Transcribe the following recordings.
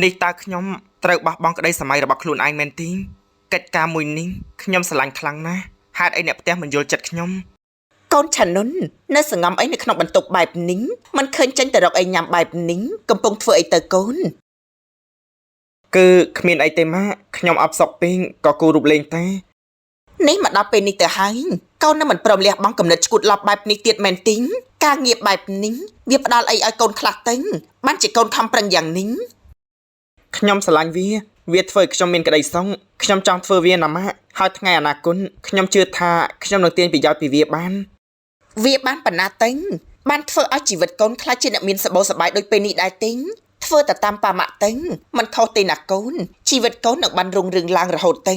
នេះតើខ្ញុំត្រូវបោះបង់ក្តីសម័យរបស់ខ្លួនឯងមែនទេកិច្ចការមួយនេះខ្ញុំស្រឡាញ់ខ្លាំងណាស់ហេតុអីអ្នកផ្ទះមិនយល់ចិត្តខ្ញុំកូនឆានុននៅសងំអីនៅក្នុងបន្ទប់បែបនេះមិនឃើញចេញទៅរកអីញ៉ាំបែបនេះកំពុងធ្វើអីទៅកូនគឺគ្មានអីទេម៉ាក់ខ្ញុំអបសុកពេកក៏គូរូបលេងតែនេះមកដល់ពេលនេះទៅហើយកូននៅមិនព្រមលះបង់គំនិតឈួតឡប់បែបនេះទៀតមែនទេការងារបែបនេះវាផ្ដាល់អីឲ្យកូនខ្លះទៅបានជាកូនខំប្រឹងយ៉ាងនេះខ្ញុំស្រឡាញ់វាធ្វើឲ្យខ្ញុំមានក្តីសុខខ្ញុំចង់ធ្វើវាណាម៉ាក់ហើយថ្ងៃអនាគតខ្ញុំជឿថាខ្ញុំនឹងទាញប្រយោជន៍ពីវាបានប៉ុណ្ណាទៅបានធ្វើឲ្យជីវិតកូនខ្លាចជាអ្នកមានសបោសបាយដូចពេលនេះដែរទេធ្វើតែតាមប៉ាម៉ាក់ទៅមិនខុសទេណាកូនជីវិតកូននឹងបានរុងរឿងឡើងរហូតទៅ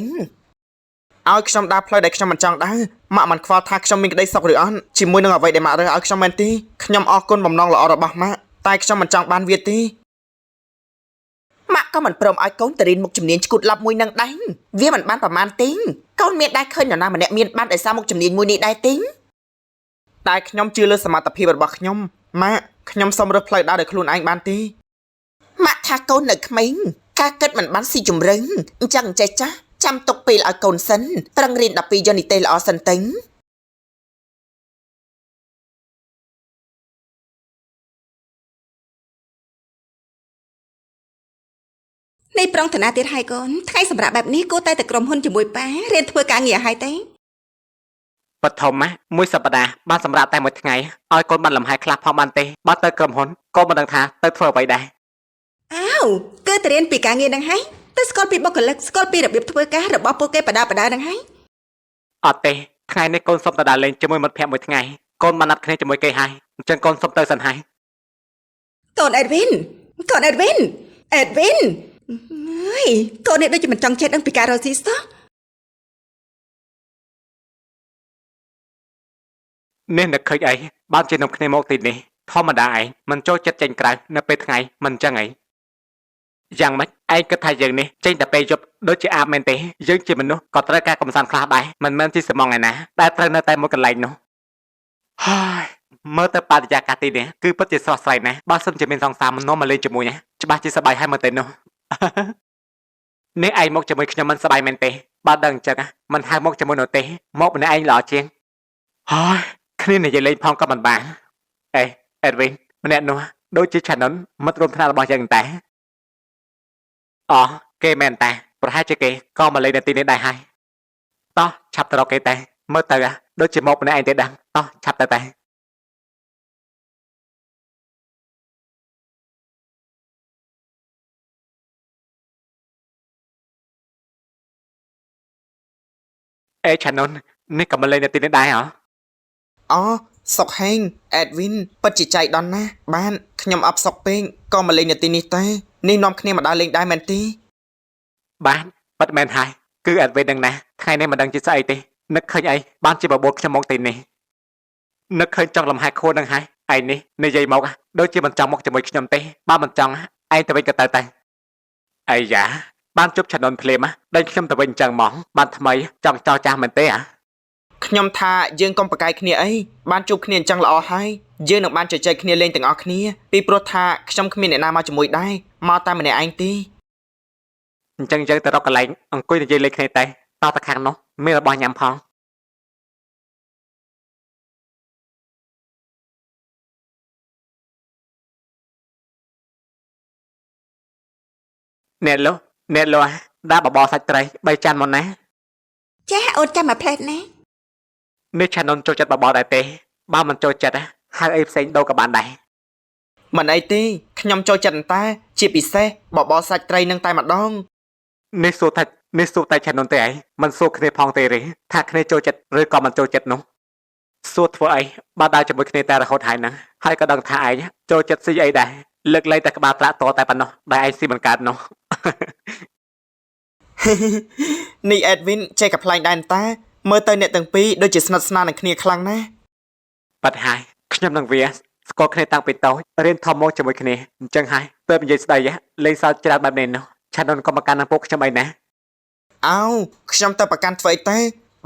ឲ្យខ្ញុំដើរផ្លូវដែលខ្ញុំមិនចង់ដើរម៉ាក់មិនខ្វល់ថាខ្ញុំមានក្តីសុខឬអត់ជាមួយនឹងអ្វីដែលម៉ាក់រើសឲ្យខ្ញុំមែនទេខ្ញុំអរគុណបំណងល្អរបស់ម៉ាក់តែខ្ញុំមិនចង់បានវាទេម៉ាក់ក៏មិនព្រមឲ្យកូនទៅរៀនមុខជំនាញឈួតឡប់មួយនឹងដែរវាមិនបានប្រមាណទេកូនមានដែរឃើញនរណាម្នាក់មានបានដោយសារមុខជំនាញមួយនេះដែរទេតែខ្ញុំជឿលើសមត្ថភាពរបស់ខ្ញុំម៉ាក់ខ្ញុំសូមរើសផ្លូវដើរដោយខ្លួនឯងបានទេម៉ាក់ថាកូននៅក្មេងការគិតមិនបានស៊ីជម្រៅអញ្ចឹងចេះចាស់ចាំទុកពេលឲ្យកូនសិនប្រឹងរៀន12យន្តនីតិល្អសិនទៅនេះប្រងឋានៈទៀតហើយកូនថ្ងៃសម្រាប់បែបនេះគួរតែក្រុមហ៊ុនជាមួយប៉ារៀនធ្វើការងារឲ្យទេបឋមមួយសប្តាហ៍បានសម្រាប់តែមួយថ្ងៃឲ្យកូនបានលំហែខ្លះផងបានទេបើទៅក្រុមហ៊ុនកូនមិនដឹងថាទៅធ្វើអ្វីដែរអាវគឺទៅរៀនពីការងារនឹងហើយទៅស្គាល់ពីបុគ្គលិកស្គាល់ពីរបៀបធ្វើការរបស់ពួកគេបដានឹងហើយអត់ទេថ្ងៃនេះកូនសុំទៅដើរលេងជាមួយមិត្តភក្តិមួយថ្ងៃកូនបានណាត់គ្នាជាមួយគេហើយអញ្ចឹងកូនសុំទៅសិនហើយកូនអេដវីនអើយកូននេះដូចជាមិនចង់ចេះដឹងពីការរកស៊ីសោះនេះនឹកឃើញអីបានជានាំគ្នាមកទីនេះធម្មតាឯងមិនចូលចិត្តចេញក្រៅនៅពេលថ្ងៃមិនអញ្ចឹងអីយ៉ាងម៉េចឯងគិតថាយើងនេះចេញតែពេលយប់ដូចជាអាបមែនទេយើងជាមនុស្សក៏ត្រូវការកំសាន្តខ្លះដែរមិនមែនទីសំងឯណាតែត្រូវនៅតែមួយកន្លែងនោះហើយមើលទៅបរិយាកាសទីនេះគឺពិតជាស្រស់ស្រាយណាស់បើសិនជាមានសង្សារមនុស្សមកលេងជាមួយច្បាស់ជាសប្បាយហើយមើលទៅនោះនេះឯងមកជាមួយខ្ញុំមិនសប្បាយមែនទេបើដឹងអញ្ចឹងមិនហៅមកជាមួយនោះទេមកម្នាក់ឯងល្អជាងហើយគ្នានិយាយលេងផងក៏មិនបានអេអេដវីនម្នាក់នោះដូចជាឆានុនមិត្តរួមថ្នាក់របស់យើងតែអូគេមែនតាប្រហែលជាគេក៏មកលេងនៅទីនេះដែរហើយតោះឆាប់ទៅរកគេតែមើលទៅដូចជាមកម្នាក់ឯងទេដឹងតោះឆាប់ទៅតែអេឆានុននេះក៏មកលេងនៅទីនេះដែរហ៎អូសុកហេងអេដវីនពិតជាចៃដន្យណាស់បានខ្ញុំអបសុកពេកក៏មកលេងនៅទីនេះតែនេះនាំគ្នាមកដើរលេងដែរមែនទេបានពិតមែនហើយគឺអេដវីនដឹងណាថ្ងៃនេះមិនដឹងជាស្អីទេនឹកឃើញអីបានជាបបួលខ្ញុំមកទីនេះនឹកឃើញចង់លំហែខួរនឹងហើយឯនេះនិយាយមកដូចជាមិនចង់មកជាមួយខ្ញុំទេបើមិនចង់ឯងទៅវិញក៏ទៅអាយ៉ាបានជប់ឆានុនភ្លាមដេញខ្ញុំទៅវិញអញ្ចឹងហ្មងបានថ្មីចង់ចោលចាស់មែនទេខ្ញុំថាយើងកុំប្រកែកគ្នាអីបានជួបគ្នាអញ្ចឹងល្អហើយយើងនឹងបានជជែកគ្នាលេងទាំងអស់គ្នាពីព្រោះថាខ្ញុំគ្មានអ្នកណាមកជាមួយដែរមកតែម្នាក់ឯងទេអញ្ចឹងយើងទៅរកកន្លែងអង្គុយនិយាយលេងគ្នាតែតទៅខាងនោះមានរបស់ញ៉ាំផងអ្នកលោកដាក់បបរសាច់ត្រី3ចានមកណាចាអូនចាំមកផ្លែតណានេះឆានុនចូលចិត្តបបរដែរទេបើមិនចូលចិត្តហៅអីផ្សេងដូរក៏បានដែរមិនអីទេខ្ញុំចូលចិត្តតែជាពិសេសបបរសាច់ត្រីនឹងតែម្ដងនេះសួរតែឆានុនទេឯងមិនសួរគ្នាផងទេទេថាគ្នាចូលចិត្តឬក៏មិនចូលចិត្តនោះសួរធ្វើអីបើដើរជាមួយគ្នាតែរហូតហើយហ្នឹងហើយក៏ដឹងថាឯងចូលចិត្តស៊ីអីដែរលើកលែងតែក្បាលត្រាក់តតែប៉ុណ្ណោះដែលឯងស៊ីមិនកើតនោះនេះអេដវីនចេះកំ pl ែងដែរតាមើលទៅអ្នកទាំងពីរដូចជាស្និទ្ធស្នាលនឹងគ្នាខ្លាំងណាស់បាត់ហើយខ្ញុំនឹងវាស្គាល់គ្នាតាំងពីតូចរៀនធំមកជាមួយគ្នាអញ្ចឹងហើយទើបនិយាយស្ដីលេងសើចច្រើនបែបនេះនោះឆានុនក៏មកកាន់នឹងពួកខ្ញុំអីណាអោខ្ញុំទៅប្រកាន់ធ្វើអីតែ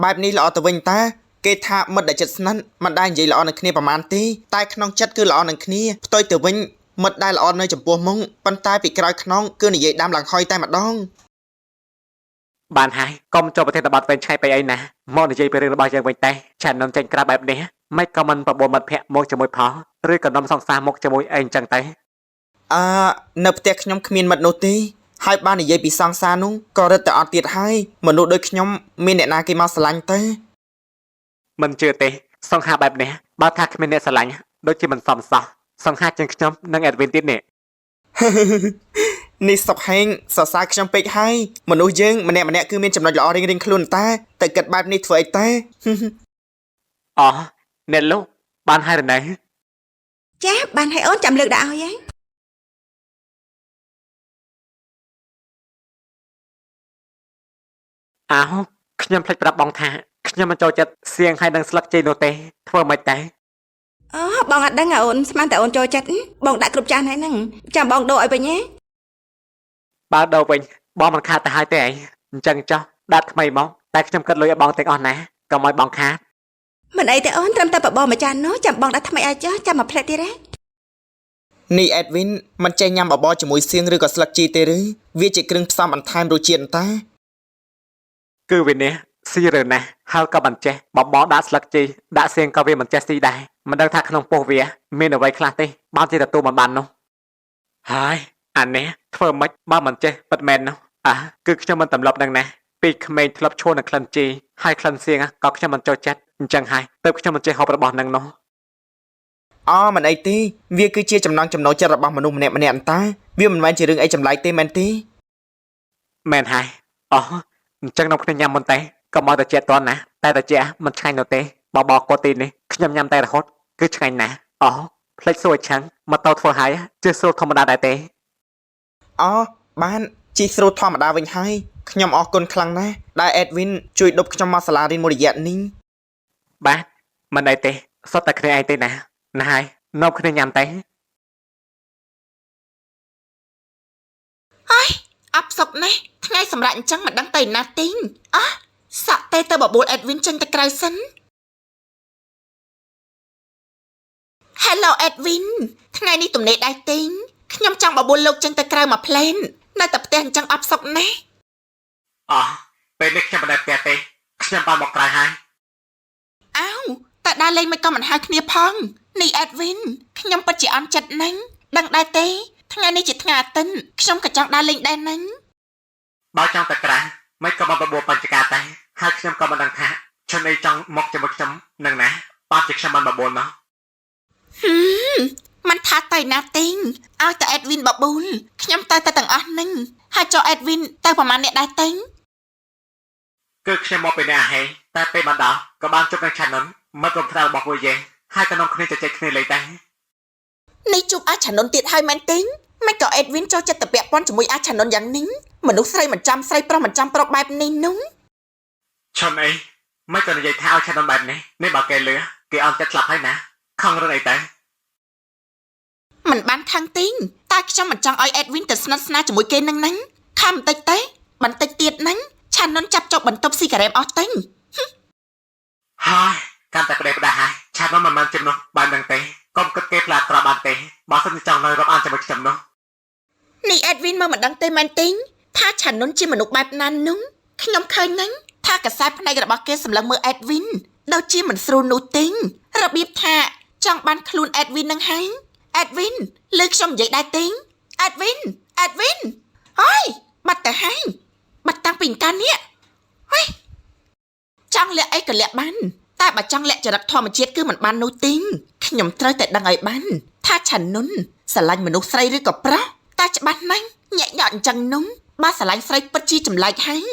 បែបនេះល្អទៅវិញតាគេថាមិត្តដែលចិត្តស្និទ្ធមិនដែលនិយាយល្អនឹងគ្នាប្រហែលទេតែក្នុងចិត្តគឺល្អនឹងគ្នាផ្ទុយទៅវិញ មិត្តដែលល្អនៅចំពោះមុខប៉ុន្តែពីក្រោយខ្នងគឺនិយាយដាំឡើងហុយតែម្ដង បានហើយកុំចូលប្រទេសតបាត់វិញឆ្ងាយពេកអីណាមកនិយាយពីរឿងរបស់យើងវិញតែឆាននំចេញក្រៅបែបនេះមិនក៏មិនប្រមូលមិត្តភក្តិមកជាមួយផលឬក៏នាំសង្សារមកជាមួយអីអញ្ចឹងតែ នៅផ្ទះខ្ញុំគ្មានមិត្តនោះទេហើយបាននិយាយពីសង្សារនោះក៏រឹតតែអត់ទៀតហើយមនុស្សដូចខ្ញុំមានអ្នកណាគេមកស្រឡាញ់ទៅ មិនជឿទេសង្ហាបែបនេះបើថាគ្មានអ្នកស្រឡាញ់ដូចជាមិនសមសោះសង្ហាជាងខ្ញុំនិងអេដវីនទៀតនេះ នេះសុកហេងសរសើរខ្ញុំពេកហើយមនុស្សយើងម្នាក់ម្នាក់គឺមានចំណុចល្អរៀងៗខ្លួនតែតែគិតបែបនេះធ្វើអីតែ អូអ្នកលោកបានហើយឬនៅ ចាបានហើយអូនចាំលើកដាក់ឲ្យហើយ អោខ្ញុំភ្លេចប្រាប់បងថាខ្ញុំមិនចូលចិត្តសៀងហើយនឹងស្លឹកចេកនោះទេធ្វើមិនតែ អូបងអត់ដឹងអូនស្មានតែអូនចូលចិត្តបងដាក់គ្រប់ចានហើយហ្នឹងចាំបងដូរឲ្យវិញណា បើដូរវិញបងមិនខាតទៅហើយទេអញ្ចឹងចុះដាក់ថ្មីមកតែខ្ញុំគិតលុយឲ្យបងទាំងអស់ណាកុំឲ្យបងខាត មិនអីទេអូនត្រឹមតែបបរមួយចាននោះចាំបងដាក់ថ្មីឲ្យចុះចាំមកផ្លែតទៀតណា នេះអេដវីនមិនចេះញ៉ាំបបរជាមួយសៀងឬក៏ស្លឹកជីទេឬវាជាគ្រឿងផ្សំបន្ថែមរសជាតិតា គឺវានេះស៊ីរើណាស់ហើយក៏មិនចេះបបរដាក់ស្លឹកជីដាក់សៀងក៏វាមិនចេះស៊ីដែរមិនដឹងថាក្នុងពោះវាមានអ្វីខ្លះទេបានជាទទួលមិនបាននោះហើយអានេះធ្វើមិនបើមិនចេះពិតមែននោះគឺខ្ញុំមិនទម្លាប់នឹងណាពីក្មេងធ្លាប់ឈួរនឹងក្លិនជីហើយក្លិនសៀងក៏ខ្ញុំមិនចូលចិត្តអញ្ចឹងហើយទើបខ្ញុំមិនចេះហូបរបស់នឹងនោះ មិនអីទេវាគឺជាចំណង់ចំណូលចិត្តរបស់មនុស្សម្នាក់ៗតាវាមិនមែនជារឿងអីចម្លែកទេមែនទេ មែនហើយអញ្ចឹងនំគ្នាញ៉ាំមុនតែកុំឲ្យតែចិត្តតន់ណាតែតែជាមិនឆ្ងាញ់នោះទេបបរកូទីនេះខ្ញុំញ៉ាំតែរហូតគឺឆ្ងាញ់ណាស់ផ្លេចសួរឆាំងមកតោធ្វើហើយជាស្រួលធម្មតាដែរទេ បានជីស្រូតធម្មតាវិញហើយខ្ញុំអរគុណខ្លាំងណាស់ដែលអេដវីនជួយដប់ខ្ញុំមកសាលារៀនមួយរយៈនេះ បាទមិនអីទេសុទ្ធតែគ្នាឯងទេណាហើយនំគ្នាញ៉ាំតែ អបសុកណាស់ថ្ងៃសម្រាប់អញ្ចឹងមិនដឹងទៅណាទីងសាក់ទេទៅបបួលអេដវីនចេញទៅក្រៅសិន Hello អេដវីនថ្ងៃនេះទំនេរដែរទីងខ្ញុំចង់បបួលលោកចេញទៅក្រៅមកផ្លែននៅតែផ្ទះអញ្ចឹងអបសុកណាស់ ពេលនេះខ្ញុំមិនដែរផ្ទះទេខ្ញុំបានមកក្រៅហើយ តែដើរលេងមិនក៏មិនហៅគ្នាផងនេះអេដវីនខ្ញុំពិតជាអន់ចិត្តណាស់ដឹងដែរទេថ្ងៃនេះជាថ្ងៃអាទិត្យខ្ញុំក៏ចង់ដើរលេងដែរណាស់ បើចង់ទៅក្រៅមិនក៏មកបបួលបញ្ចការតែហើយខ្ញុំក៏មិនដឹងថាឈុនអីចង់មកជាមួយខ្ញុំនឹងណាបាទជាខ្ញុំបានបបួលមក มันថាទៅណាទីងឲ្យតែអេដវីនបបួលខ្ញុំទៅទាំងអស់នឹងហើយចុះអេដវីនទៅប្រហែលអ្នកដែរទេគឺខ្ញុំមកពីអ្នកហេតែពេលបានដល់ក៏បានជួបនឹងឆានុនមិត្តរួមថ្នាក់របស់ពួកយើងហើយក៏នាំគ្នាជជែកគ្នាលេងដែរនេះជួបអាឆានុនទៀតហើយមែនទេមិនក៏អេដវីនចូលចិត្តទៅពាក់ព័ន្ធជាមួយអាឆានុនយ៉ាងនេះមនុស្សស្រីមិនចាំស្រីប្រុសមិនចាំប្រុសបែបនេះនោះឈុនអីមិនក៏និយាយថាឲ្យឆានុនបែបនេះនេះបើគេលឺគេអន់ចិត្តស្លាប់ហើយណាខំរឿងអីទៅមិនបានខាងទីងតែខ្ញុំមិនចង់ឲ្យអេដវីនទៅស្និទ្ធស្នាលជាមួយគេនឹងហ្នឹងខំបន្តិចទេបន្តិចទៀតហ្នឹងឆានុនចាប់ចុកបន្ទប់ស៊ីការ៉េមអស់ទេហើយកាន់តែក្តេផ្ដាស់ហើយឆានុនមិនបានជំនួសបានដឹងទេកុំគិតគេផ្លាក្របានទេបើសិនចង់នៅរាប់អានជាមួយខ្ញុំនោះនេះអេដវីនមើលមិនដឹងទេមែនទេថាឆានុនជាមនុស្សបែបណានោះខ្ញុំឃើញហ្នឹងថាកសែតផ្នែករបស់គេសម្លឹងមើលអេដវីនដូចជាមិនស្រួលនោះទេរបៀបថាចង់បានខ្លួនអេដវីននឹងហើយអេដវីនលើខ្ញុំនិយាយដែរទេអេដវីនអើយបាត់ទៅហើយបាត់តាំងពីកាលនេះហេចង់លាក់អីក៏លាក់បានតែបើចង់លាក់ចរិតធម្មជាតិគឺមិនបាននោះទេខ្ញុំត្រូវតែដឹងឲ្យបានថាឆានុនស្រឡាញ់មនុស្សស្រីឬក៏ប្រុសតែច្បាស់ណាស់ញាក់ញ័រអញ្ចឹងនោះបើស្រឡាញ់ស្រីពិតជាចម្លែកហើយ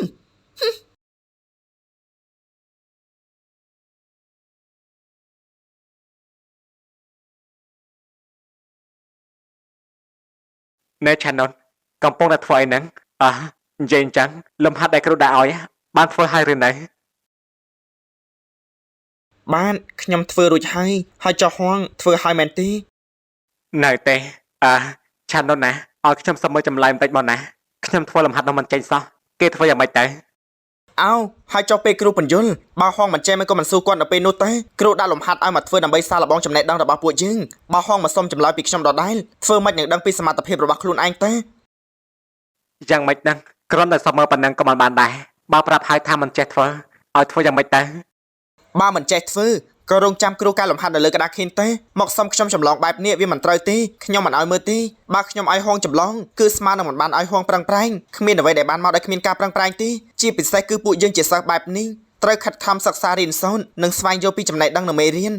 ណែឆានុនកំពុងតែធ្វើអីហ្នឹងនិយាយអញ្ចឹងលំហាត់ដែលគ្រូដាក់ឲ្យបានធ្វើហើយឬនៅបានខ្ញុំធ្វើរួចហើយចុះហងធ្វើហើយមែនទេនៅទេឆានុនណាឲ្យខ្ញុំសុំមើលចម្លើយបន្តិចមកណាខ្ញុំធ្វើលំហាត់នោះមិនចេញសោះគេធ្វើយ៉ាងម៉េចទៅ អោហើយចុះពេលគ្រូបញ្យលបើហងមិនចេះមិនក៏មិនសួរគាត់នៅពេលនោះទេគ្រូដាក់លំហាត់ឲ្យមកធ្វើដើម្បីសាកល្បងចំណេះដឹងរបស់ពួកយើងបើហងមកសុំចម្លើយពីខ្ញុំដដែលធ្វើមិននឹងដឹងពីសមត្ថភាពរបស់ខ្លួនឯងទេ យ៉ាងម៉េចហ្នឹងគ្រាន់តែសុំមើលប៉ុណ្ណឹងក៏មិនបានដែរបើប្រាប់ឲ្យថាមិនចេះធ្វើឲ្យធ្វើយ៉ាងម៉េចទៅ បើមិនចេះធ្វើក៏រងចាំគ្រូកែលំហាត់នៅលើក្តារខៀនទេមកសុំខ្ញុំចម្លងបែបនេះវាមិនត្រូវទេខ្ញុំមិនឲ្យមើលទេបើខ្ញុំឲ្យហងចម្លងគឺស្មើនឹងមិនបានឲ្យហងប្រឹងប្រែងគ្មានអ្វីដែលបានមកដោយគ្មានការប្រឹងប្រែងទេជាពិសេសគឺពួកយើងជាសិស្សបែបនេះត្រូវខិតខំសិក្សារៀនសូត្រនិងស្វែងយល់ពីចំណេះដឹងនៅមេរៀន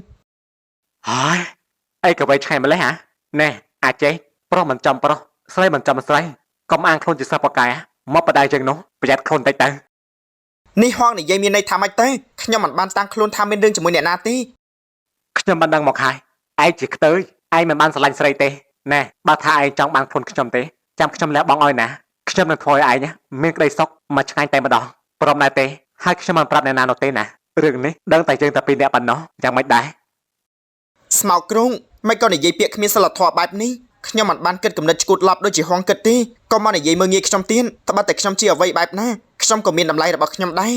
ហើយអីក៏បីឆ្ងាយម្លេះហ៎ណែអាចចេះប្រុសមិនចំប្រុសស្រីមិនចំស្រីកុំអាងខ្លួនជាសិស្សបកែមកបដៅជាងនោះប្រយ័ត្នខ្លួនតិចទៅ នេះហងនិយាយមានន័យថាម៉េចទៅខ្ញុំមិនបានតាំងខ្លួនថាមានរឿងជាមួយអ្នកណាទេ ខ្ញុំបានដឹងមកហើយឯងជាខ្ទើយឯងមិនបានស្រឡាញ់ស្រីទេណែបើថាឯងចង់បានខ្លួនខ្ញុំទេចាំខ្ញុំលះបង់ឲ្យណាខ្ញុំនឹងធ្វើឲ្យឯងមានក្តីសុខមួយឆ្ងាញ់តែម្ដងព្រមដែរទេហើយខ្ញុំមិនប្រាប់អ្នកណានោះទេណារឿងនេះដឹងតែយើងតែពីរនាក់ប៉ុណ្ណោះយ៉ាងម៉េចដែរ ស្មោកគ្រងមិនក៏និយាយពាក្យគ្មានសិលធម៌បែបនេះខ្ញុំមិនបានគិតកំណត់ឈួតឡប់ដូចជាហងគិតទេក៏មកនិយាយមើងងាយខ្ញុំទៀតត្បិតតែខ្ញុំជាអ្វីបែបណាខ្ញុំក៏មានតម្លៃរបស់ខ្ញុំដែរ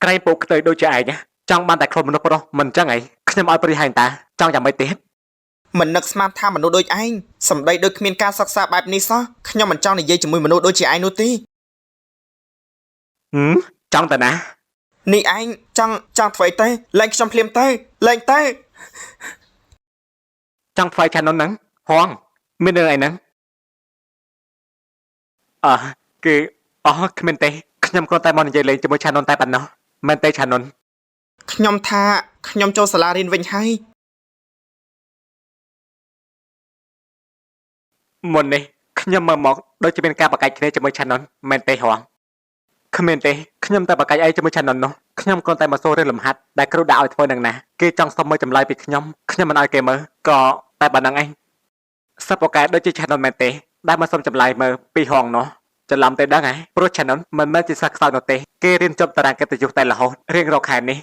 ក្រែងពូខ្ទើយដូចជាឯងចង់បានតែខ្លួនមនុស្សប្រុសមិនចឹងអីខ្ញុំឲ្យព្រីហែងតាចង់យ៉ាងម៉េចទៀត មិននឹកស្មានថាមនុស្សដូចឯងសម្ដីដូចគ្មានការសិក្សាបែបនេះសោះខ្ញុំមិនចង់និយាយជាមួយមនុស្សដូចជាឯងនោះទេ ចង់តាណា នេះឯងចង់ធ្វើទៅលែងខ្ញុំភ្លាមទៅលែងទៅ ចង់ធ្វើឆាននោះហ្នឹងហងមានរឿងអីហ្នឹងគឺគ្មានទេខ្ញុំគ្រាន់តែមកនិយាយលេងជាមួយឆាននោះតែប៉ុណ្ណោះមែនទេឆាននោះ ខ្ញុំថាខ្ញុំចូលសាលារៀនវិញហើយ មុននេះខ្ញុំមើលមកដូចជាមានការបកាច់គ្នាជាមួយឆាននោះមែនទេហងគ្មានទេខ្ញុំតែបកាច់អីជាមួយឆាននោះនោះខ្ញុំគ្រាន់តែមកសួររឿងលំហាត់ដែលគ្រូដាក់ឲ្យធ្វើនឹងណាគេចង់សុំមើលចម្លើយពីខ្ញុំមិនឲ្យគេមើលក៏តែប៉ុណ្្នឹងឯងសិស្សបកាច់ដូចជាឆាននោះមែនទេដែលមកសុំចម្លើយមើលពីហងនោះច្រឡំទេដឹងហ៎ព្រោះឆាននោះមិនមែនជាសិស្សខ្សោយនោះទេគេរៀនចប់តារាងកិត្តិយសតែរហូតរៀងរាល់ខែនេះ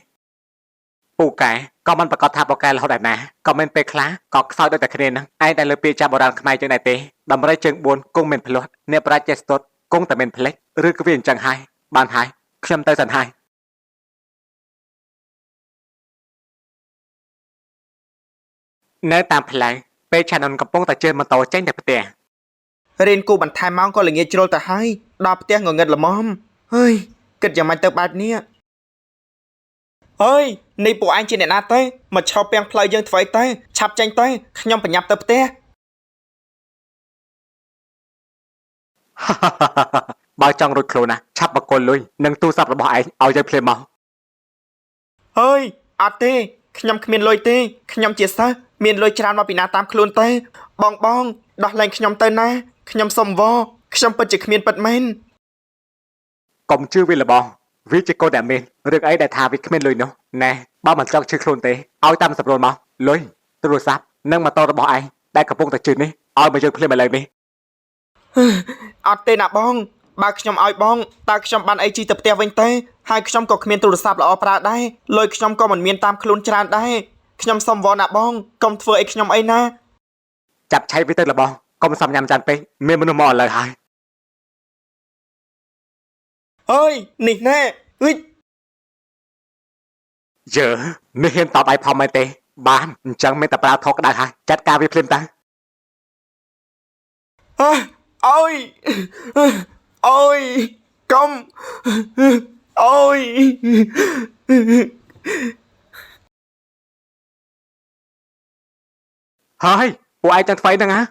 ពូកែក៏មិនប្រកាសថាបកាច់រហូតដែរណាក៏មិនពេលខ្លះក៏ខ្សោយដូចតែគ្នាហ្នឹងឯងតែលើពីចាប់បុរាណខ្មែរជាងដែរទេដំរីជើង4គង់មានភ្លាត់អ្នកប្រាជ្ញចេះស្ទាត់គង់តែមានផ្លេចឬក៏វាអញ្ចឹងហើយបានហើយខ្ញុំទៅសិនហើយនៅតាមផ្លូវពេលឆាននកំពុងតែជិះម៉ូតូចេញទៅផ្ទះ រៀនគូបន្ថែមម៉ោងក៏ល្ងាចជ្រុលទៅហើយដល់ផ្ទះងងឹតល្មមហើយគិតយ៉ាងម៉េចទៅបែបនេះអើយនេះពួកឯងជាអ្នកណាទៅមកឈប់ពាំងផ្លូវយើងធ្វើអីទៅឆាប់ចេញទៅខ្ញុំបញ្ញាប់ទៅផ្ទះ បើចង់រួចខ្លួនណាឆាប់បកគលលុយនឹងទូរស័ព្ទរបស់ឯងឲ្យយើងភ្លាមមក អើយអត់ទេខ្ញុំគ្មានលុយទេខ្ញុំជាសិស្សមានលុយច្រើនមកពីណាតាមខ្លួនទៅបងដោះលែងខ្ញុំទៅណាខ្ញុំសុំវល់ខ្ញុំពិតជាគ្មានពិតមែនក ុំជឿវារបស់វាជាកូនដែលមានរឿងអីដែលថាវាគ្មានលុយនោះណែបើមិនចង់ជឿខ្លួនទេឲ្យតាមសម្រួលមកលុយទូរស័ព្ទនិងម៉ូតូរបស់ឯងដែលកំពុងតែជឿនេះឲ្យមកយើងភ្លាមឥឡូវនេះ អត់ទេណាបងបើខ្ញុំឲ្យបងតើខ្ញុំបានអីជីទៅផ្ទះវិញទេហើយខ្ញុំក៏គ្មានទូរស័ព្ទល្អប្រើដែរលុយខ្ញុំក៏មិនមានតាមខ្លួនច្រើនដែរខ្ញុំសុំវល់ណាបងកុំធ្វើអីខ្ញុំអីណា ចាប់ឆៃវាទៅរបស់កុំសំញ៉ាំចាន់ពេកមានមនុស្សមកឥឡូវហើយ អើយនេះណែអ៊ុយ យើនេះហ៊ានតបឯផងមែនទេបានអញ្ចឹងមានតែប្រើថោក្តៅហើយចាត់ការវាភ្លាមតា អើយអូយកុំអូយ ហើយពួកឯងចង់ធ្វើអីហ្នឹងហ៎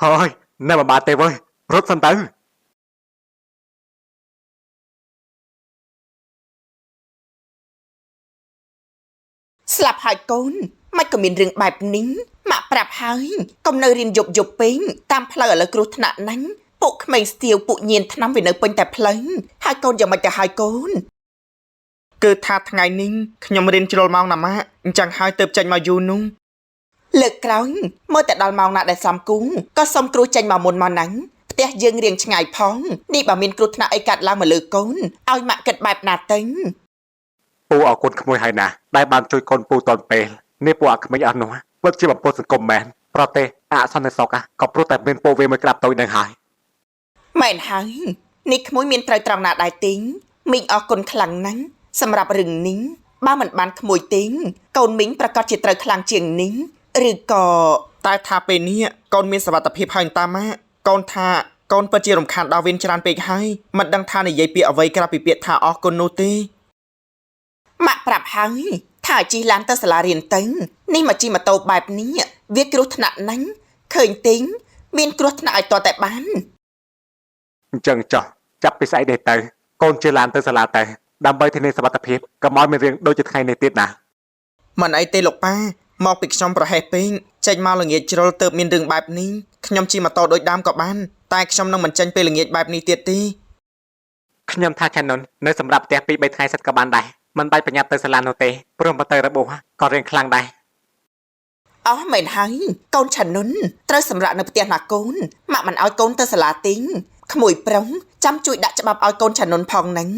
ហើយនៅមិនបានទេវើយរត់សិនទៅ ស្លាប់ហើយកូនមិនក៏មានរឿងបែបនេះម៉ាក់ប្រាប់ហើយកុំនៅរៀនយប់ពេកតាមផ្លូវឥឡូវគ្រោះថ្នាក់ហ្នឹងពួកក្មេងស្ទាវពួកញៀនថ្នាំវានៅពេញតែផ្លូវហើយកូនយ៉ាងម៉េចទៅហើយកូនគឺថាថ្ងៃនេះខ្ញុំរៀនជ្រុលម៉ោងណាម៉ាក់អញ្ចឹងហើយទៅចេញមកយូរនោះលើកក្រោយមើលតែដល់ម៉ោងណាដែលសំគូក៏សុំគ្រូចេញមកមុនមកហ្នឹងផ្ទះ យើងរៀងឆ្ងាយផងនេះបើមានគ្រោះថ្នាក់អីកាត់ឡើងមកលើកូនឲ្យម៉ាក់គិតបែបណាទៅ ពូអរគុណក្មួយហើយណាដែលបានជួយកូនពូតនពេលនេះពូអាក្មេងអស់នោះពិតជាបំពុលសង្គមមែនប្រទេសអសន្តិសុខក៏ព្រោះតែមានពូវាមួយក្រាបតូចនឹងហើយ មែនហើយនេះក្មួយមានត្រូវត្រង់ណាដែរទេមីងអរគុណខ្លាំងណាស់សម្រាប់រឿងនេះបើមិនបានក្មួយទេកូនមីងប្រកាសជាត្រូវខ្លាំងជាងនេះឬក៏តែថាពេលនេះកូនមានសុវត្ថិភាពហើយតាម៉ាកូនថាកូនពិតជារំខានដល់វិញច្រើនពេកហើយមិនដឹងថានិយាយពាក្យអ្វីក្រៅពីពាក្យថាអរគុណនោះទេម៉ាក់ប្រាប់ហើយថាជិះឡានទៅសាលារៀនទៅនេះមកជិះម៉ូតូបែបនេះវាគ្រោះថ្នាក់ណាស់ឃើញទេមានគ្រោះថ្នាក់ឲ្យតតែបាន អញ្ចឹងចោះចាប់ពីស្អែកនេះទៅកូនជិះឡានទៅសាលាទៅដើម្បីធានាសុវត្ថិភាពកុំឲ្យមានរឿងដូចជាថ្ងៃនេះទៀតណា មិនអីទេលោកប៉ាមកពីខ្ញុំប្រហែសពេកចេញមកល្ងាចជ្រុលទៅមានរឿងបែបនេះខ្ញុំជិះម៉ូតូដូចដើមក៏បានតែខ្ញុំនឹងមិនចេញពេលល្ងាចបែបនេះទៀតទេ ខ្ញុំថាឆានុននៅសម្រាប់ផ្ទះពី3ថ្ងៃសិតក៏បានដែរមិនបាច់ប្រញាប់ទៅសាលានោះទេព្រោះម៉ូតូរបួសក៏រៀងខ្លាំងដែរ អស់មែនហើយកូនឆានុនត្រូវសម្រាប់នៅផ្ទះណាកូនម៉ាក់មិនឲ្យកូនទៅសាលាទេក្មួយប្រុងចាំជួយដាក់ច្បាប់ឲ្យកូនឆានុនផងហ្នឹង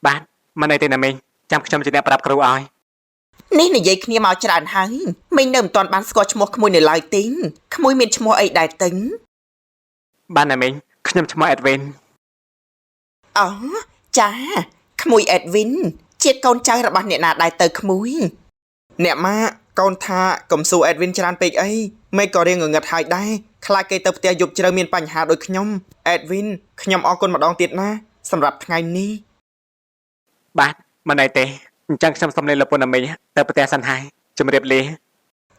បាទមិនអីទេណាមីងចាំខ្ញុំជាអ្នកប្រាប់គ្រូឲ្យ នេះនិយាយគ្នាមកច្រើនហើយមីងនៅមិនទាន់បានស្គាល់ឈ្មោះក្មួយនៅឡើយទេក្មួយមានឈ្មោះអីដែរទេ បាទណាមីងខ្ញុំឈ្មោះអេដវីន អូចាក្មួយអេដវីនជាកូនចៅរបស់អ្នកណាដែរទៅក្មួយអ្នកម៉ាកូនថាកុំសួរអេដវីនច្រើនពេកអីមិនក៏រៀងងងឹតហើយដែរខ្លាចគេទៅផ្ទះយប់ជ្រៅមានបញ្ហាដូចខ្ញុំអេដវីនខ្ញុំអរគុណម្ដងទៀតណាសម្រាប់ថ្ងៃនេះ បាទមិនអីទេអញ្ចឹងខ្ញុំសុំលេងលោកពុនណាមីងទៅផ្ទះសិនហើយជម្រាបលា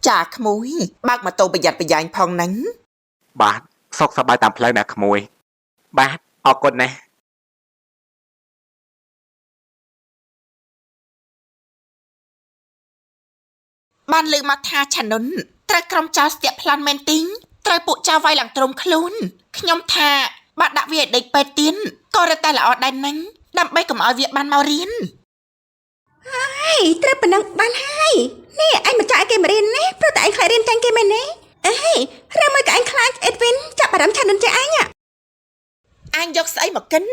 ចាក្មួយបើកម៉ូតូប្រយ័ត្នប្រយែងផងហ្នឹង បាទសុខសប្បាយតាមផ្លូវណាក្មួយបាទអរគុណណាស់ បានលើកមកថាឆានុនត្រូវក្រុមចៅស្ទាក់ប្លន់មែនទីងត្រូវពួកចៅវាយឡើងត្រមខ្លួនខ្ញុំថាបាក់ដាក់វាឲ្យដេកពេទ្យទៀនក៏រត់តែល្អដែរហ្នឹងដើម្បីកុំឲ្យវាបានមករៀន ហើយត្រូវប៉ុណ្ណឹងបានហើយនេះអញមិនចាក់ឲ្យគេមករៀនណាព្រោះតែអញខ្លាចរៀនចាញ់គេមែនទេអេឬមួយក៏អញខ្លាចអេដវីនចាប់អារម្មណ៍ឆានុនចេះអញ អញយកស្អីមកកិន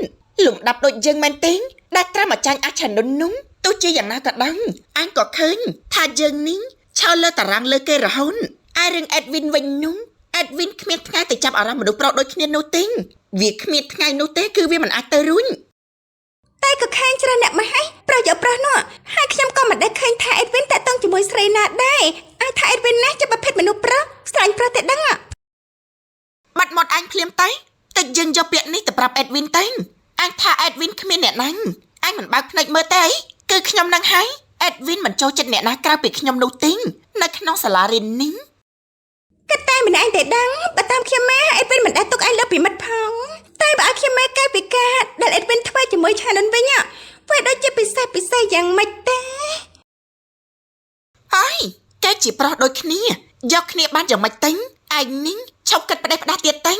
លំដាប់ដូចយើងមែនទេដែលត្រាំមកចាញ់អាឆានុននោះទោះជាយ៉ាងណាក៏ដោយអញក៏ឃើញថាយើងនេះឆោលើតារាងលើគេរហូតអារឿងអេដវីនវិញនោះអេដវីនគ្មានថ្ងៃទៅចាប់អារម្មណ៍មនុស្សប្រុសដូចគ្នានោះទេវាគ្មានថ្ងៃនោះទេគឺវាមិនអាចទៅរួញ តែក៏ខាងច្រើនអ្នកមកហើយប្រុសយកប្រុសនោះហើយខ្ញុំក៏មិនដែលឃើញថាអេដវីនតាក់ទងជាមួយស្រីណាដែរអាចថាអេដវីនណាជាប្រភេទមនុស្សប្រុសស្រាញ់ប្រុសតែដឹងបាត់មាត់អញភ្លាមទៅតិចយើងយកពាក្យនេះទៅប្រាប់អេដវីនទៅអញថាអេដវីនគ្មានអ្នកណាអញមិនបើកភ្នែកមើលទេគឺខ្ញុំនឹងហើយអេដវីនមិនចូលចិត្តអ្នកណាក្រៅពីខ្ញុំនោះទេនៅក្នុងសាលារៀននេះ ក៏តែម្នាក់ឯងតែដឹងបើតាមខ្ញុំមកអេដវីនមិនដែលទុកអញលើពីមិត្តផងតែបើឲ្យខ្ញុំមកកែពីការដែលអេដវីនធ្វើជាមួយឆានុនវិញវាដូចជាពិសេសយ៉ាងម៉េចទេ ហើយគេជាប្រុសដូចគ្នាយកគ្នាបានយ៉ាងម៉េចទេឯងនេះឈប់គិតផ្ដេសផ្ដាស់ទៀតទេ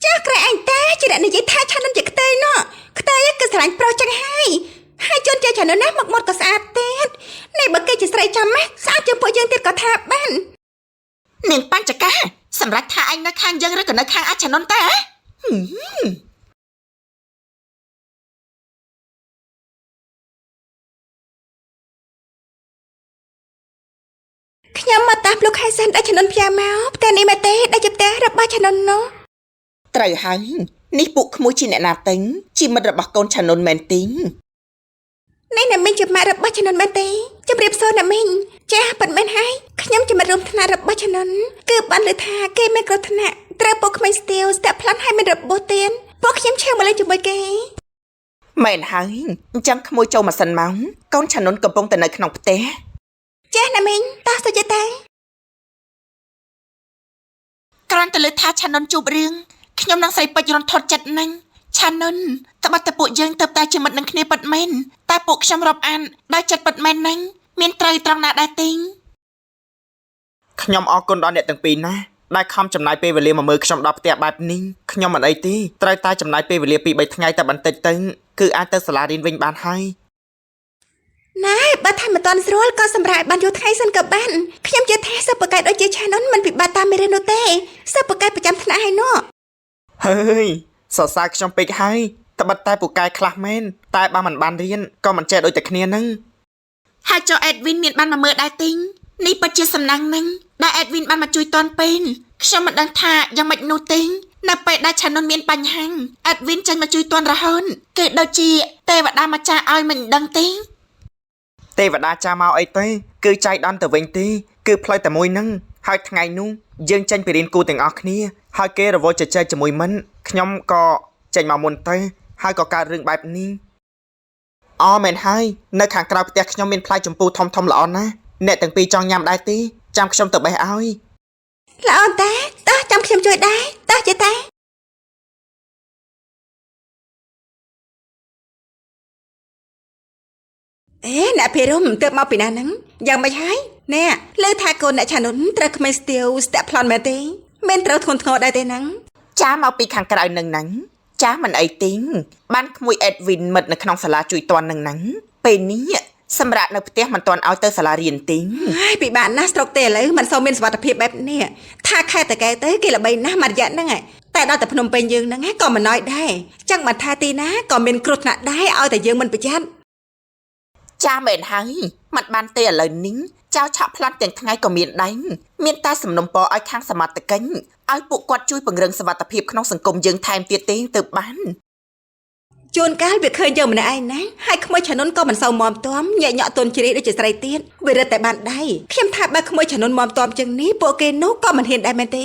ចាស់ក្រែអញតាជាអ្នកនិយាយថាឆានុនជាខ្ទេយនោះខ្ទេយគឺស្រឡាញ់ប្រុសចឹងហើយជន់ជាឆានុនណាមកមាត់ក៏ស្អាតទៀតនេះបើគេជាស្រីចាំម៉េះស្អាតជាងពួកយើងទៀតក៏ថាបាន នាងបញ្ចកាសម្រាប់ថាអញនៅខាងយើងឬក៏នៅខាងអាឆានុនតើខ្ញុំមកតាមលោកខែសិនដែលឆានុនផ្ញើមកផ្ទះនេះមែនទេដែលជាផ្ទះរបស់ឆានុននោះ ត្រូវហើយនេះពួកក្មួយជាអ្នកណាទេជាមិត្តរបស់កូនឆានុនមែនទេ នេះណាមីងជាម៉ាក់របស់ឆានុនមែនទេជម្រាបសួរណាមីងចាស់ប៉ិនមែនហើយខ្ញុំជាមិត្តរួមថ្នាក់របស់ឆានុនគឺបានលើថាគេមានគ្រោះថ្នាក់ត្រូវពួកក្មេងស្ទាវស្ទាក់ប្លន់ឲ្យមានរបួសទៀតពួកខ្ញុំឈឺមកលេងជាមួយគេ មែនហើយអញ្ចឹងក្មួយចូលម៉ាស៊ីនមកកូនឆានុនកំពុងតែនៅក្នុងផ្ទះ ចាស់ណាមីងតោះសុជទេ គ្រាន់តែលើថាឆានុនជួបរឿងខ្ញុំនឹងស្រីពេជ្ររន្ធត់ចិត្តណាស់ឆានុនត្បិតតែពួកយើងទៅតែជាមិត្តនឹងគ្នាពិតមែនតែពួកខ្ញុំរាប់អានដោយចិត្តពិតមែនណាស់មានត្រូវត្រង់ណាដែរទេខ្ញុំអរគុណដល់អ្នកទាំងពីរណាដែលខំចំណាយពេលវេលាមកមើលខ្ញុំដល់ផ្ទះបែបនេះខ្ញុំមិនអីទេត្រូវតែចំណាយពេលវេលា 2-3 ថ្ងៃតែបន្តិចទៅគឺអាចទៅសាលារៀនវិញបានហើយ ណែបើថាមិនតាន់ស្រួលក៏សម្រាប់បានយូរថ្ងៃសិនក៏បានខ្ញុំជឿថាសិស្សបកែដូចជាឆានុនមិនពិបាកតាមមេរៀននោះទេសិស្សបកែប្រចាំថ្នាក់ហើយនោះ ហើយសរសើរខ្ញុំពេកហើយត្បិតតែពូកែខ្លះមែនតែបើមិនបានរៀនក៏មិនចេះដូចតែគ្នាហ្នឹង ហើយចុះអេដវីនមានបានមកមើលដែរទិញនេះពិតជាសំណាងណាស់ដែលអេដវីនបានមកជួយតនពេលខ្ញុំមិនដឹងថាយ៉ាងម៉េចនោះទិញនៅពេលដែលឆានុនមានបញ្ហាអេដវីនចេញមកជួយតនរហូតគឺដូចជាទេវតាមកចាស់ឲ្យមិនដឹងទេ ទេវតាចាមកអីទេគឺចៃដន្យទៅវិញទេគឺផ្លូវតែមួយហ្នឹងហើយថ្ងៃនោះយើងចេញពីរៀនគូទាំងអស់គ្នាហើយគេរវល់ជជែកជាមួយមិនខ្ញុំក៏ចេញមកមុនទៅហើយក៏កើតរឿងបែបនេះអមែនហើយនៅខាងក្រៅផ្ទះខ្ញុំមានផ្លែចម្ពូធំធំល្អណាស់អ្នកទាំងពីរចង់ញ៉ាំដែរទេចាំខ្ញុំទៅបេះឲ្យ ល្អតាតោះចាំខ្ញុំជួយដែរតោះចេះតាអ្នកភិរមទើបមកពីណាហ្នឹងយ៉ាងម៉េចហើយណែលើថាកូនអ្នកឆានុនត្រូវក្មេងស្ទាវស្ទាក់ប្លន់មែនទេមិនត្រូវធ្ងន់ធ្ងរដែរទេហ្នឹង ចាមកពីខាងក្រៅនឹងហ្នឹងចាមិនអីទេបានក្មួយអេដវីនមិត្តនៅក្នុងសាលាជួយតន់នឹងហ្នឹងពេលនេះសម្រាប់នៅផ្ទះមិនទាន់ឲ្យទៅសាលារៀនទេ ហើយពិបាកណាស់ស្រុកទេឥឡូវមិនសូវមានសុវត្ថិភាពបែបនេះថាខែតកែទៅគេល្បីណាស់មួយរយៈហ្នឹងតែដល់តែភ្នំពេញយើងហ្នឹងក៏មិនnóiដែរចឹងមិនថាទីណាក៏មានគ្រោះថ្នាក់ដែរឲ្យតែយើងមិនប្រយ័ត្ន ចាមែនហើយមិនបានទេឥឡូវនេះចៅឆាក់ផ្លាត់ទាំងថ្ងៃក៏មានដែរមានតែសំណុំពរឲ្យខាងសមត្ថកិច្ចឲ្យពួកគាត់ជួយពង្រឹងសុវត្ថិភាពក្នុងសង្គមយើងថែមទៀតទេទៅបាន ជួនកាលវាឃើញយើងម្នាក់ឯងណាហើយក្មួយឆានុនក៏មិនសូវមាំទាំញាក់ញក់ទន់ជ្រាយដូចជាស្រីទៀតវារឹតតែបានដៃខ្ញុំថាបើក្មួយឆានុនមាំទាំជាងនេះពួកគេនោះក៏មិនហ៊ានដែរមែនទេ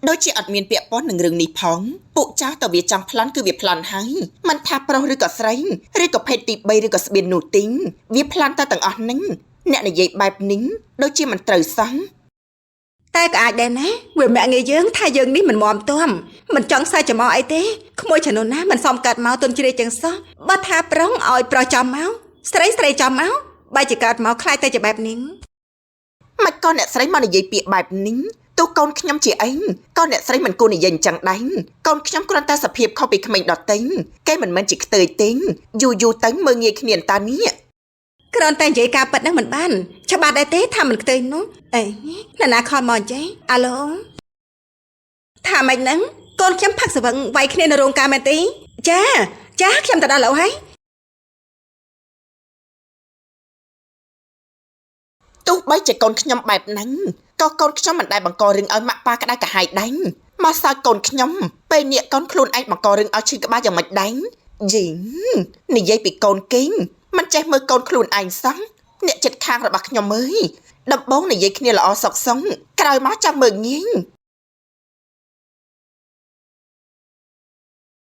ដូចជាអត់មានពាក់ព័ន្ធនឹងរឿងនេះផងពួកចាស់តើវាចង់ប្លន់គឺវាប្លន់ហើយមិនថាប្រុសឬក៏ស្រីឬក៏ភេទទី3ឬក៏ស្បៀននោះទីងវាប្លន់តែទាំងអស់ហ្នឹងអ្នកនិយាយបែបនេះដូចជាមិនត្រូវសោះ តែក៏អាចដែរណាវាមាក់ងាយយើងថាយើងនេះមិនមាំទាំមិនចង់សើចចំអអីទេក្មួយឆានុនណាមិនសមកាត់មកទន់ជ្រាយចឹងសោះបើថាប្រុសឲ្យប្រុសចំមកស្រីស្រីចំមកបើជាកើតមកខ្លាចតែជាបែបនេះ មិនក៏អ្នកស្រីមកនិយាយពាក្យបែបនេះទោះកូនខ្ញុំជាអីក៏អ្នកស្រីមិនគួរនិយាយអញ្ចឹងដែរកូនខ្ញុំគ្រាន់តែសភាពខុសពីក្មេងដតេងគេមិនមែនជាខ្ទើយទេយូរយូរទៅមើងងាយគ្នាតានេះ គ្រាន់តែនិយាយការប៉ັດហ្នឹងមិនបានច្បាស់ដែរទេថាមិនខ្ទើយនោះអេណានាខលមកអញ្ចឹងអាឡូថាម៉េចហ្នឹងកូនខ្ញុំផឹកសវឹងវាយគ្នានៅរោងការមែនទេចាចាខ្ញុំទៅដល់ឡូវហើយ ទោះបីជាកូនខ្ញុំបែបហ្នឹងក៏កូនខ្ញុំមិនដែលបង្ករឿងឲ្យម៉ាក់ប៉ាក្តៅក្រហាយដែរមកសើចកូនខ្ញុំពេលនេះកូនខ្លួនឯងបង្ករឿងឲ្យឈឺក្បាលយ៉ាងម៉េចដែរយីនិយាយពីកូនគេងមិនចេះមើលកូនខ្លួនឯងសោះអ្នកចិត្តខាងរបស់ខ្ញុំអើយដំបងនិយាយគ្នាល្អសុកសុងក្រោយមកចាំមើលងាយ